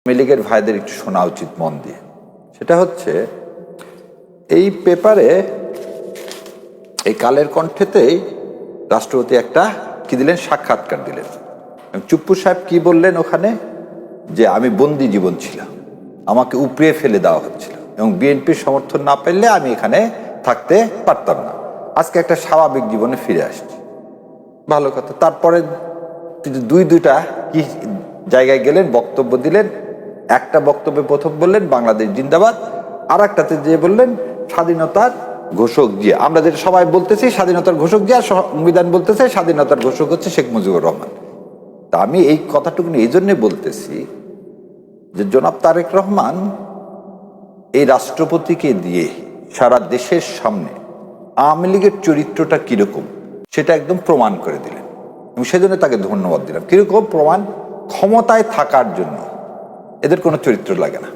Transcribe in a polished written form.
আওয়ামী লীগের ভাইদের একটু শোনা উচিত মন দিয়ে। সেটা হচ্ছে এই পেপারে, এই কালের কণ্ঠেতেই রাষ্ট্রপতি একটা কি দিলেন, সাক্ষাৎকার দিলেন। চুপ্পু সাহেব কি বললেন ওখানে, যে আমি বন্দি জীবন ছিলাম, আমাকে উপড়িয়ে ফেলে দেওয়া হচ্ছিল এবং বিএনপির সমর্থন না পেলে আমি এখানে থাকতে পারতাম না, আজকে একটা স্বাভাবিক জীবনে ফিরে আসছি। ভালো কথা। তারপরে দুইটা কি জায়গায় গেলেন, বক্তব্য দিলেন। একটা বক্তব্যে প্রথম বললেন বাংলাদেশ জিন্দাবাদ, আর একটাতে যে বললেন স্বাধীনতার ঘোষক জিয়া। আমরা যেটা সবাই বলতেছি স্বাধীনতার ঘোষক জিয়া, সংবিধান বলতেছে স্বাধীনতার ঘোষক হচ্ছে শেখ মুজিবুর রহমান। তা আমি এই কথাটুকু এই জন্যে বলতেছি যে জনাব তারেক রহমান এই রাষ্ট্রপতিকে দিয়ে সারা দেশের সামনে আওয়ামী লীগের চরিত্রটা কিরকম সেটা একদম প্রমাণ করে দিলেন এবং সেজন্য তাকে ধন্যবাদ দিলাম। কিরকম প্রমাণ? ক্ষমতায় থাকার জন্য এদের কোনো চরিত্র লাগে না।